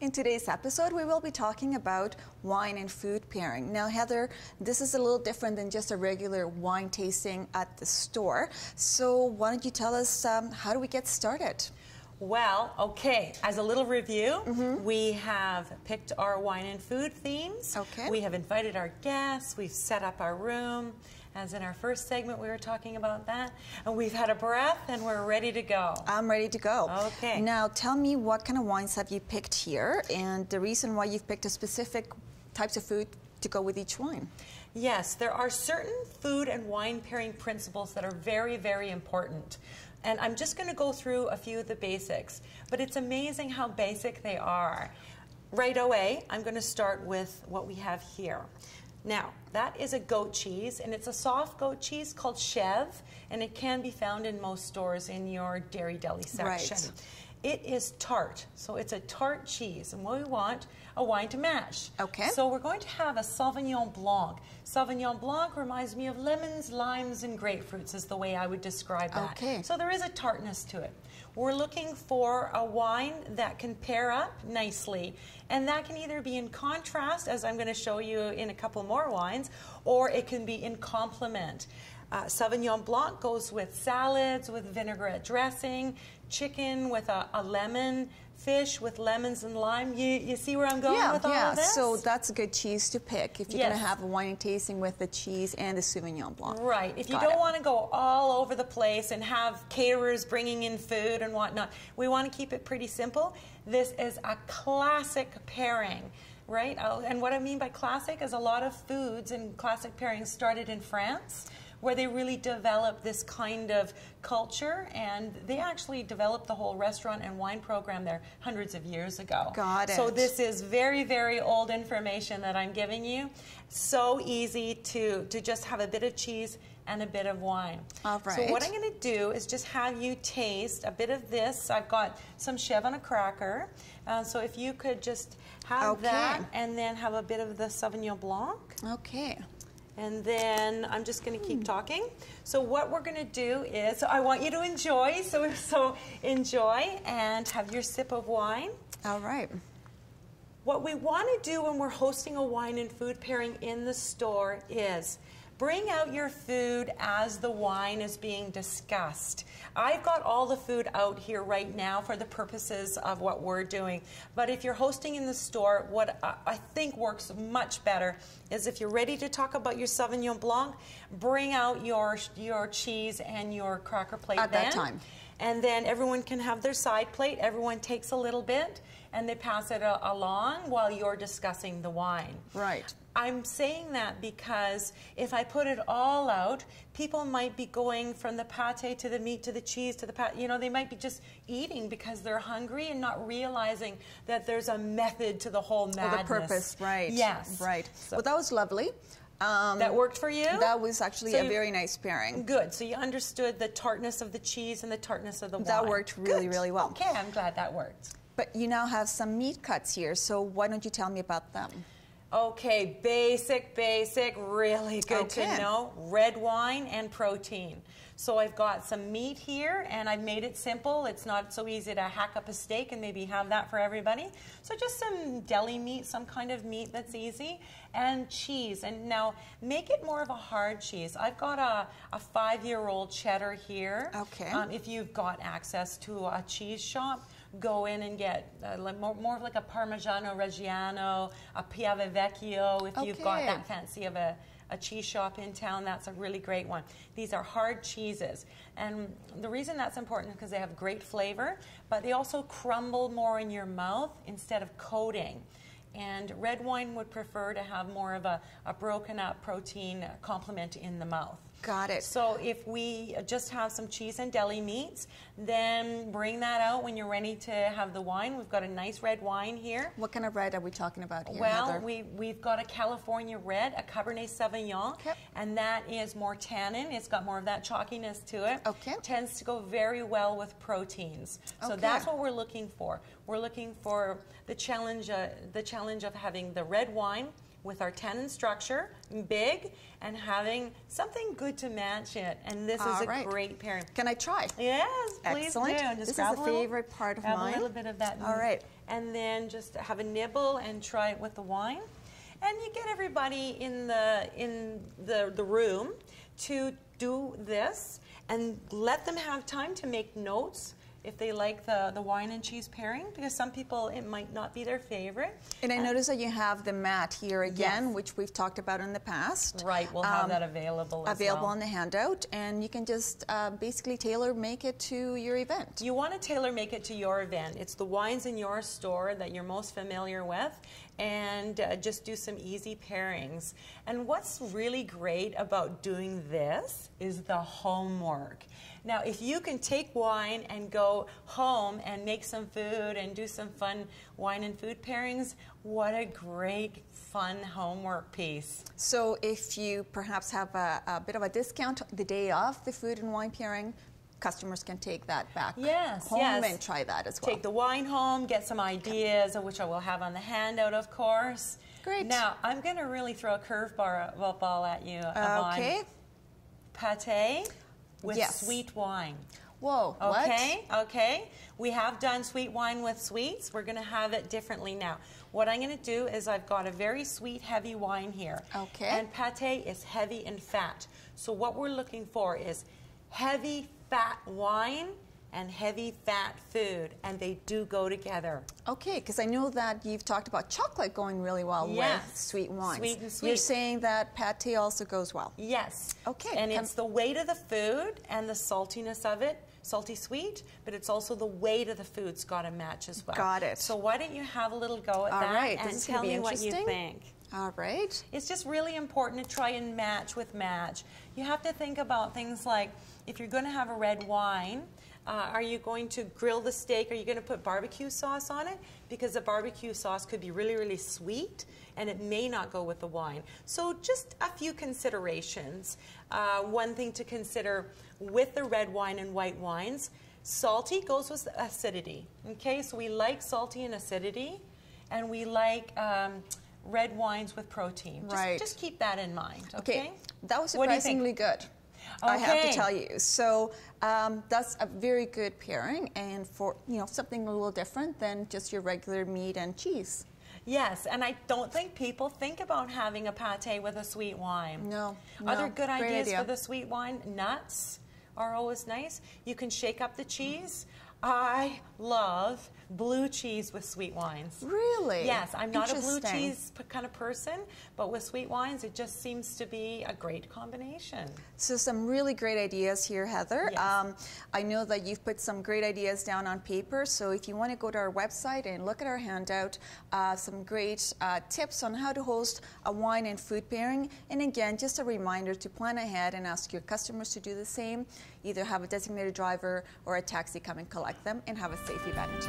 In today's episode, we will be talking about wine and food pairing. Now, Heather, this is a little different than just a regular wine tasting at the store. So why don't you tell us how do we get started? Well, okay, as a little review, we have picked our wine and food themes. Okay. We have invited our guests, we've set up our room. As in our first segment, we were talking about that. And we've had a breath and we're ready to go. I'm ready to go. Okay. Now, tell me, what kind of wines have you picked here, and the reason why you've picked a specific types of food to go with each wine? Yes, there are certain food and wine pairing principles that are very, very important. And I'm just going to go through a few of the basics, but it's amazing how basic they are. Right away, I'm going to start with what we have here. Now, that is a goat cheese, and it's a soft goat cheese called Chèvre, and it can be found in most stores in your dairy deli section. Right. It is tart, so it's a tart cheese, and we want a wine to match. Okay. So we're going to have a Sauvignon Blanc. Sauvignon Blanc reminds me of lemons, limes, and grapefruits is the way I would describe that. Okay. So there is a tartness to it. We're looking for a wine that can pair up nicely, and that can either be in contrast, as I'm going to show you in a couple more wines, or it can be in complement. Sauvignon Blanc goes with salads, with vinaigrette dressing, chicken with a lemon, fish with lemons and lime. You see where I'm going with all of this? So that's a good cheese to pick if you're going to have a wine tasting with the cheese and the Sauvignon Blanc. Right. If you don't want to go all over the place and have caterers bringing in food and whatnot, we want to keep it pretty simple. This is a classic pairing. Right? And what I mean by classic is a lot of foods and classic pairings started in France, where they really developed this kind of culture, and they actually developed the whole restaurant and wine program there hundreds of years ago. Got it. So this is very, very old information that I'm giving you. So easy to just have a bit of cheese and a bit of wine. All right. So what I'm going to do is just have you taste a bit of this. I've got some Chèvre on a cracker. So if you could just have that and then have a bit of the Sauvignon Blanc. Okay. And then I'm just going to keep talking. So what we're going to do is, I want you to enjoy. So enjoy and have your sip of wine. All right. What we want to do when we're hosting a wine and food pairing in the store is bring out your food as the wine is being discussed. I've got all the food out here right now for the purposes of what we're doing. But if you're hosting in the store, what I think works much better is if you're ready to talk about your Sauvignon Blanc, bring out your cheese and your cracker plate at that time. And then everyone can have their side plate. Everyone takes a little bit, and they pass it along while you're discussing the wine. Right. I'm saying that because if I put it all out, people might be going from the pate to the meat to the cheese to the pate. You know, they might be just eating because they're hungry and not realizing that there's a method to the whole madness. The purpose, right. Yes. Right. So, well, that was lovely. That worked for you? That was actually a very nice pairing. Good. So you understood the tartness of the cheese and the tartness of the wine. That worked really, really well. Okay, I'm glad that worked. But you now have some meat cuts here, so why don't you tell me about them? Okay, basic, really good to know. Red wine and protein. So I've got some meat here, and I've made it simple. It's not so easy to hack up a steak and maybe have that for everybody. So just some deli meat, some kind of meat that's easy, and cheese. And now make it more of a hard cheese. I've got a 5-year-old cheddar here. Okay. If you've got access to a cheese shop, go in and get more of like a Parmigiano Reggiano, a Piave Vecchio. If you've got that fancy of a cheese shop in town, that's a really great one. These are hard cheeses. And the reason that's important is because they have great flavor, but they also crumble more in your mouth instead of coating. And red wine would prefer to have more of a broken up protein complement in the mouth. Got it. So if we just have some cheese and deli meats, then bring that out when you're ready to have the wine. We've got a nice red wine here. What kind of red are we talking about here, Well, Heather? we've got a California red, a Cabernet Sauvignon, and that is more tannin. It's got more of that chalkiness to it. Okay. Tends to go very well with proteins. So that's what we're looking for. We're looking for the challenge of having the red wine with our tannin structure, big, and having something good to match it. And this is a great pairing. Can I try? Yes, please Excellent. do. Just this grab is a favorite part of mine. a little bit of that. All right. And then just have a nibble and try it with the wine. And you get everybody in the room to do this and let them have time to make notes if they like the wine and cheese pairing, because some people, it might not be their favorite. And I notice that you have the mat here again, which we've talked about in the past. Right, we'll have that available as Available well. on the handout, and you can just basically tailor make it to your event. You want to tailor make it to your event. It's the wines in your store that you're most familiar with, and just do some easy pairings. And what's really great about doing this is the homework. Now, if you can take wine and go home and make some food and do some fun wine and food pairings, what a great, fun homework piece. So if you perhaps have a bit of a discount the day of the food and wine pairing, customers can take that back home and try that as well. Take the wine home, get some ideas, of which I will have on the handout, of course. Great. Now, I'm going to really throw a curveball at you, okay. Pâté with sweet wine. Whoa, okay, what? Okay. We have done sweet wine with sweets. We're going to have it differently now. What I'm going to do is I've got a very sweet, heavy wine here. Okay. And pâté is heavy in fat. So what we're looking for is heavy fat wine and heavy fat food, and they do go together. Okay, because I know that you've talked about chocolate going really well with sweet wines. Sweet and sweet. You're saying that pâté also goes well. Yes. Okay. And it's the weight of the food and the saltiness of it, salty sweet, but it's also the weight of the food's got to match as well. Got it. So why don't you have a little go at that and tell me what you think. All right. It's just really important to try and match with match. You have to think about things like, if you're going to have a red wine, are you going to grill the steak? Are you going to put barbecue sauce on it? Because the barbecue sauce could be really, really sweet, and it may not go with the wine. So just a few considerations. One thing to consider with the red wine and white wines, salty goes with acidity. Okay, so we like salty and acidity, and we like red wines with protein. Just keep that in mind. Okay, that was surprisingly good. I have to tell you. So that's a very good pairing, and for something a little different than just your regular meat and cheese. Yes, and I don't think people think about having a pâté with a sweet wine. No. Other good ideas for the sweet wine, nuts are always nice. You can shake up the cheese. I love blue cheese with sweet wines. Really? Yes, I'm not a blue cheese kind of person, but with sweet wines, it just seems to be a great combination. So some really great ideas here, Heather. Yes. I know that you've put some great ideas down on paper, so if you want to go to our website and look at our handout, some great tips on how to host a wine and food pairing. And again, just a reminder to plan ahead and ask your customers to do the same. Either have a designated driver or a taxi come and collect them, and have a safe event.